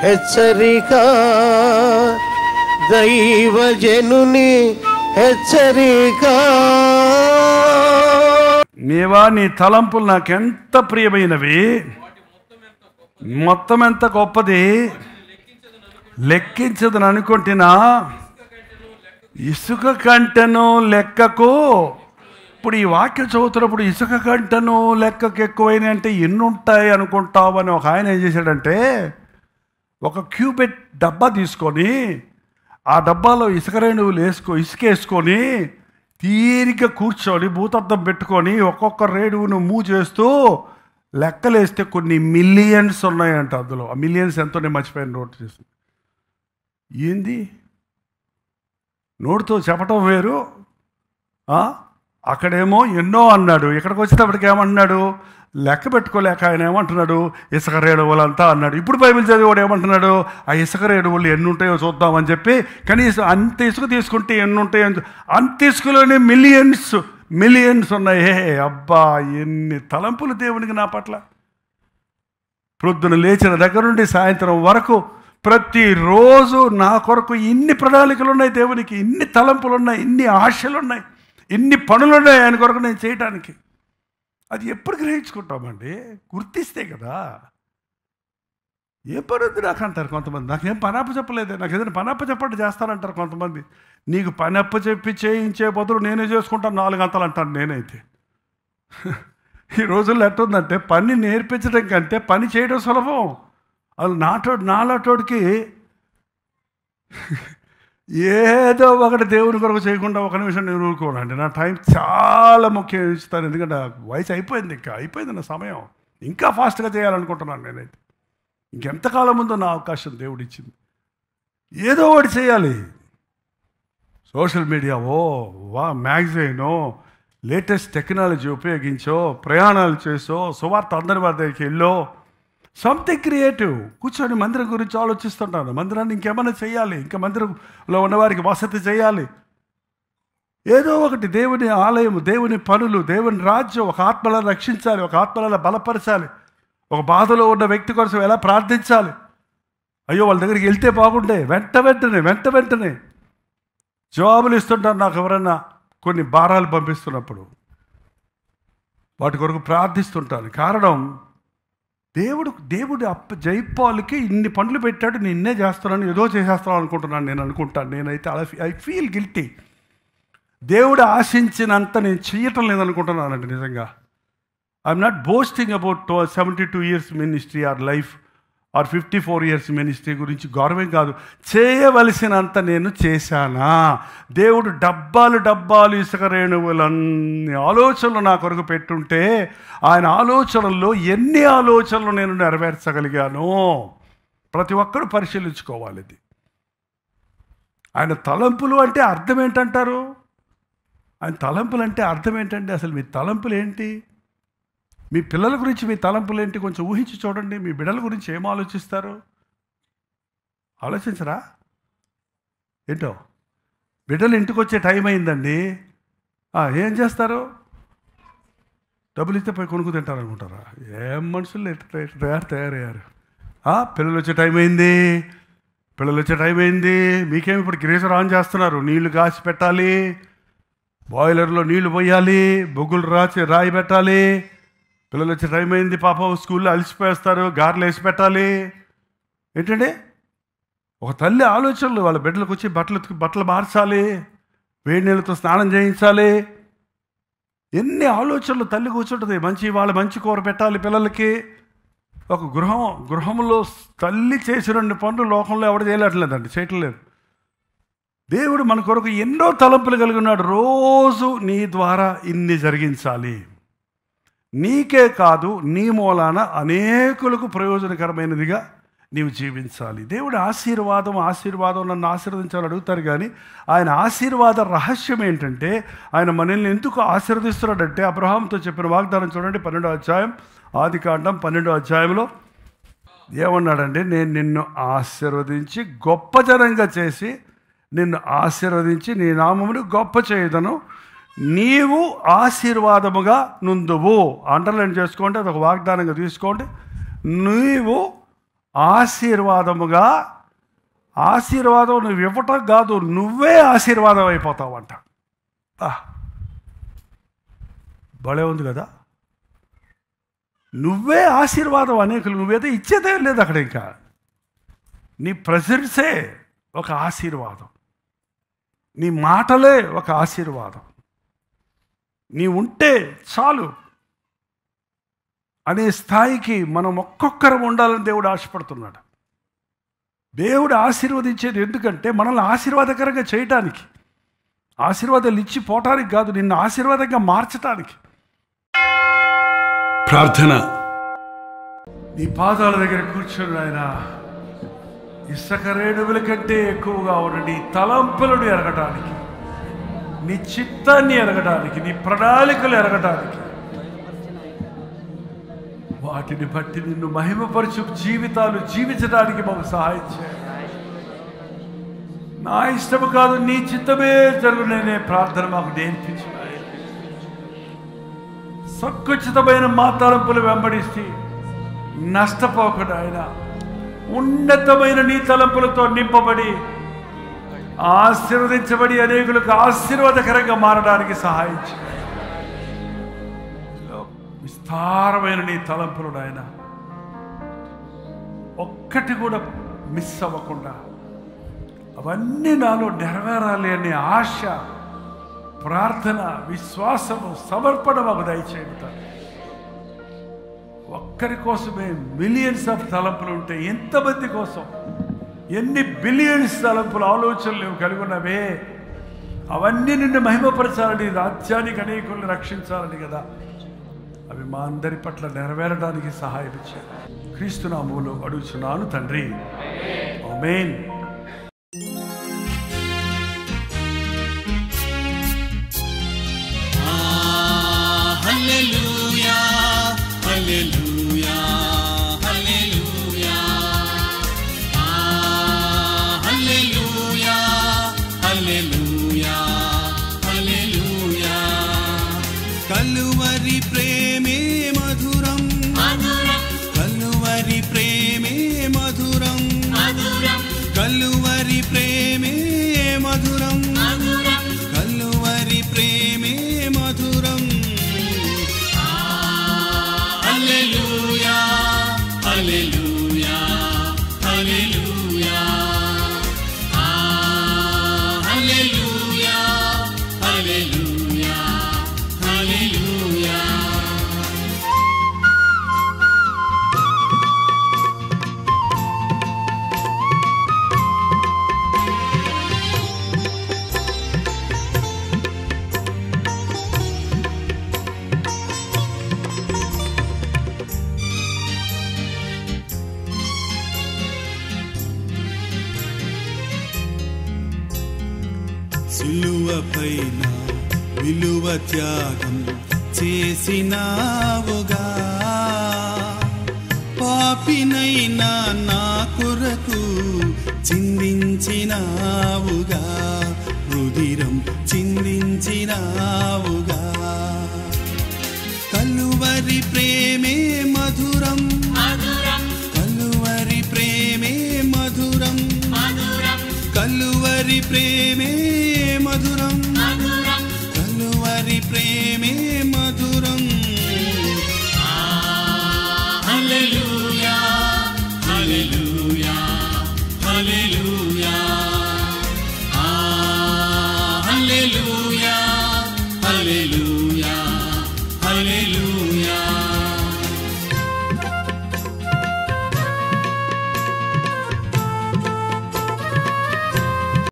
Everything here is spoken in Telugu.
హెచ్చరిక, దైవజనుని హెచ్చరిక. నీవా, నీ తలంపులు నాకెంత ప్రియమైనవి, మొత్తం ఎంత గొప్పది, లెక్కించదని అనుకుంటున్నా. ఇసుక కంటెను లెక్కకు. ఇప్పుడు ఈ వాక్యం చదువుతున్నప్పుడు ఇసుక కంటెను లెక్కకు ఎక్కువైనా అంటే ఎన్ని ఉంటాయి అనుకుంటావు అని ఒక ఆయన ఏం చేశాడంటే, ఒక క్యూబెట్ డబ్బా తీసుకొని ఆ డబ్బాలో ఇసుక రేణువులు ఇసుకేసుకొని తీరిగ్గా కూర్చొని భూతద్దం పెట్టుకొని ఒక్కొక్క రేణువును మూవ్ చేస్తూ లెక్కలేస్తే కొన్ని మిలియన్స్ ఉన్నాయంట. అందులో ఆ మిలియన్స్ ఎంతో నేను మర్చిపోయాను నోట్ చేసి. ఏంది నోటితో చెప్పటం వేరు, అక్కడేమో ఎన్నో అన్నాడు, ఇక్కడికి వచ్చేటప్పటికి ఏమంటున్నాడు, లెక్క పెట్టుకోలేక ఆయన ఏమంటున్నాడు, ఇసుక రేణువులంతా అన్నాడు. ఇప్పుడు బైబిల్ చదివాడు ఏమంటున్నాడు, ఆ ఇసుక రేణువులు ఎన్ని ఉంటాయో చూద్దామని చెప్పి కనీసం అంత ఇసుక తీసుకుంటే ఎన్ని ఉంటాయో, అంత ఇసుకలోనే మిలియన్స్ ఉన్నాయి. అబ్బా, ఎన్ని తలంపులు దేవునికి నా పట్ల. ప్రొద్దున లేచిన దగ్గర నుండి సాయంత్రం వరకు ప్రతిరోజు నా కొరకు ఇన్ని ప్రణాళికలు ఉన్నాయి దేవునికి, ఇన్ని తలంపులు ఉన్నాయి, ఇన్ని ఆశలు ఉన్నాయి, ఇన్ని పనులు ఉన్నాయి ఆయన కొరకు నేను చేయటానికి. అది ఎప్పుడు గ్రహించుకుంటామండి? గుర్తిస్తే కదా. ఏ పని వద్దు నాకు అంటారు కొంతమంది. నాకేం పనప్ప చెప్పలేదే, నాకు ఏదైనా పనప్ప చెప్పండి చేస్తానంటారు కొంతమంది. నీకు పనప్ప చెప్పి చేయించే బదులు నేనే చేసుకుంటాను 4 గంటలు అంటాను నేనైతే. ఈ రోజుల్లో ఎట్టుందంటే పని నేర్పించడం కంటే పని చేయడం సులభం. అది నాలాటోడికి ఏదో ఒకటి దేవుని కొరకు చేయకుండా ఒక నిమిషం నేను ఊరుకోనండి. నా టైం చాలా ముఖ్యం ఇస్తాను, ఎందుకంటే వయసు అయిపోయింది, ఇంకా అయిపోయింది నా సమయం. ఇంకా ఫాస్ట్గా చేయాలనుకుంటున్నాను నేనైతే. ఇంకెంతకాలం ముందో నా అవకాశం దేవుడు ఇచ్చింది. ఏదో ఒకటి చేయాలి. సోషల్ మీడియావో మ్యాగజైనో లేటెస్ట్ టెక్నాలజీ ఉపయోగించో, ప్రయాణాలు చేసో, సువార్త అందరి వారి దగ్గరికి వెళ్ళో, సంథింగ్ క్రియేటివ్. కూర్చొని మందిరం గురించి ఆలోచిస్తుంటాను. మందిరాన్ని ఇంకేమైనా చేయాలి, ఇంకా మందిరంలో ఉన్నవారికి వసతి చేయాలి. ఏదో ఒకటి దేవుని ఆలయం, దేవుని పనులు, దేవుని రాజ్యం, ఒక ఆత్మలను రక్షించాలి, ఒక ఆత్మలను బలపరచాలి, ఒక బాధలో ఉన్న వ్యక్తి కోసం ఎలా ప్రార్థించాలి. అయ్యో వాళ్ళ దగ్గరికి వెళ్తే బాగుండే, వెంటనే జవాబులు ఇస్తుంటారు నాకు ఎవరన్నా కొన్ని భారాలు పంపిస్తున్నప్పుడు. వాటి కొరకు ప్రార్థిస్తుంటాను. కారణం, దేవుడు జైపాల్కి ఇన్ని పనులు పెట్టాడు, నిన్నే చేస్తున్నాను, ఏదో చేసేస్తాను అనుకుంటున్నాను నేను అనుకుంటాను. నేనైతే ఐ ఫీల్ గిల్టీ. దేవుడు ఆశించినంత నేను చేయటం లేదనుకుంటున్నానండి నిజంగా. I'm not boasting about 72 years ministry or life or 54 years ministry గురించి గౌరవం కాదు. చేయవలసినంత నేను చేశానా? దేవుడు డబ్బాలు ఇసుక రేణువులన్నీ ఆలోచనలు నా కొరకు పెట్టుంటే ఆయన ఆలోచనల్లో ఎన్ని ఆలోచనలు నేను నెరవేర్చగలిగాను? ప్రతి ఒక్కరూ పరిశీలించుకోవాలి. ఇది ఆయన తలంపులు అంటే అర్థం ఏంటంటారు? ఆయన తలంపులు అంటే అర్థం ఏంటండి? అసలు మీ తలంపులు ఏంటి? మీ పిల్లల గురించి మీ తలంపులు ఏంటి? కొంచెం ఊహించి చూడండి. మీ బిడ్డల గురించి ఏం ఆలోచిస్తారు? ఆలోచించరా? ఏంటో బిడ్డలు ఇంటికి వచ్చే టైం అయిందండి, ఏం చేస్తారు? డబ్బులు ఇస్తే పోయి కొనుక్కు తింటారు అనుకుంటారా? ఏం మనుషులు తయారయ్యారు. పిల్లలు వచ్చే టైం అయింది, మీకేమి ఇప్పుడు గ్రీజర్ ఆన్ చేస్తున్నారు, నీళ్లు కాచి పెట్టాలి, బాయిలర్లో నీళ్లు పోయాలి, బొగ్గులు రాయి పెట్టాలి. పిల్లలు వచ్చే టైం అయింది, పాపం స్కూల్లో అలసిపోయేస్తారు, గారెలు వేసి పెట్టాలి. ఏంటంటే ఒక తల్లి ఆలోచనలు, వాళ్ళ బిడ్డలకు వచ్చి బట్టలు మార్చాలి, వేడి నీళ్ళతో స్నానం చేయించాలి. ఎన్ని ఆలోచనలు తల్లి కూర్చుంటుంది. మంచి కూర పెట్టాలి పిల్లలకి. ఒక గృహంలో తల్లి చేసిన 2 పనులు లోకంలో ఎవరు చేయట్లేదండి. దేవుడు మన కొరకు ఎన్నో తలంపులు కలిగి ఉన్నాడు. రోజు నీ ద్వారా ఇన్ని జరిగించాలి, నీకే కాదు నీ మూలాన అనేకులకు ప్రయోజనకరమైనదిగా నీవు జీవించాలి. దేవుడి ఆశీర్వాదం నన్ను ఆశీర్వదించాలని అడుగుతారు, కానీ ఆయన ఆశీర్వాద రహస్యం ఏంటంటే, ఆయన మనల్ని ఎందుకు ఆశీర్వదిస్తున్నాడంటే, అబ్రహాంతో చెప్పిన వాగ్దానం చూడండి, 12వ అధ్యాయం, ఆదికాండం 12వ అధ్యాయంలో ఏమన్నాడంటే, నేను నిన్ను ఆశీర్వదించి గొప్ప జనంగా చేసి, నిన్ను ఆశీర్వదించి నీ నామమును గొప్ప చేయదను, నీవు ఆశీర్వాదముగా నుందువు. అండర్లైన్ చేసుకోండి, అదొక వాగ్దానంగా తీసుకోండి. నీవు ఆశీర్వాదముగా, ఆశీర్వాదం నువ్వు ఇవ్వటం కాదు, నువ్వే ఆశీర్వాదం అయిపోతావంట. భలే ఉంది కదా. నువ్వే ఆశీర్వాదం అనేకులు. నువ్వేదో ఇచ్చేదే లేదు అక్కడ. ఇంకా నీ ప్రెజెన్సే ఒక ఆశీర్వాదం, నీ మాటలే ఒక ఆశీర్వాదం. నీ ఉంటే చాలు అనే స్థాయికి మనం ఒక్కొక్కరం ఉండాలని దేవుడు ఆశపడుతున్నాడు. దేవుడు ఆశీర్వదించేది ఎందుకంటే మనల్ని ఆశీర్వాదకరంగా చేయటానికి, ఆశీర్వాదాలు ఇచ్చి పోవటానికి కాదు, నిన్ను ఆశీర్వాదంగా మార్చటానికి. ప్రార్థన. నీ పాదాల దగ్గర కూర్చొని ఆయన ఇసుక రేణువుల కంటే ఎక్కువగా ఉన్న నీ తలంపులను ఎరగటానికి, నీ చిత్తాన్ని ఎరగటానికి, నీ ప్రణాళికలు ఎరగటానికి, వాటిని బట్టి నిన్ను మహిమపరచు జీవితాలు జీవించడానికి మాకు సహాయం చేయాలి. నా ఇష్టము కాదు, నీ చిత్తమే జరుగునే ప్రార్థన మాకు నేర్పించు. సక్కుచితమైన మా తలంపులు వెంబడిస్తే నష్టపోకుండా ఆయన ఉన్నతమైన నీ తలంపులతో నింపబడి ఆశీర్వదించబడి అనేకులకు ఆశీర్వాదకరంగా మారడానికి సహాయం చేయాలి. విస్తారమైన నీ తలంపులు ఆయన ఒక్కటి కూడా మిస్ అవ్వకుండా అవన్నీ నాలో నెరవేరాలి అనే ఆశ, ప్రార్థన, విశ్వాసము, సమర్పణ మాకు దయచేయటం. ఒక్కరి కోసమే మిలియన్స్ ఆఫ్ తలంపులు ఉంటే ఎంతమంది కోసం, ఎన్ని బిలియన్స్ తలంపులు, ఆలోచనలు నువ్వు కలిగి ఉన్నవే, అవన్నీ నిన్ను మహిమపరచాలని, రాజ్యానికి అనేకుల్ని రక్షించాలని కదా. అవి మా అందరి పట్ల నెరవేరడానికి సహాయం ఇచ్చారు. క్రీస్తు నామములో అడుగుచున్నాను తండ్రి, ఆమేన్. హల్లెలూయా హల్లెలూయా హల్లెలూయా హల్లెలూయా హల్లెలూయా హల్లెలూయా. కలువరి ప్రేమే మధురం మధురం, కలువరి ప్రేమే మధురం మధురం, కలువరి ప్రేమే మధురం మధురం, కలువరి ప్రేమే మధురం. హల్లెలూయా హల్లెలూయా హల్లెలూయా హల్లెలూయా హల్లెలూయా హల్లెలూయా. సిలువపైన విలువ త్యాగం చేసినావుగా, పాపినైనా నా కొరకు చిందించినావుగా, రుధిరం చిందించినావుగా. కలువరి ప్రేమే మధురం మధురం, కలువరి ప్రేమే మధురం మధురం, కలువరి ప్రేమే మధురం మధురం, కలువరి ప్రేమే మధురం. హల్లెలూయా హల్లెలూయా హల్లెలూయా హల్లెలూయా హల్లెలూయా.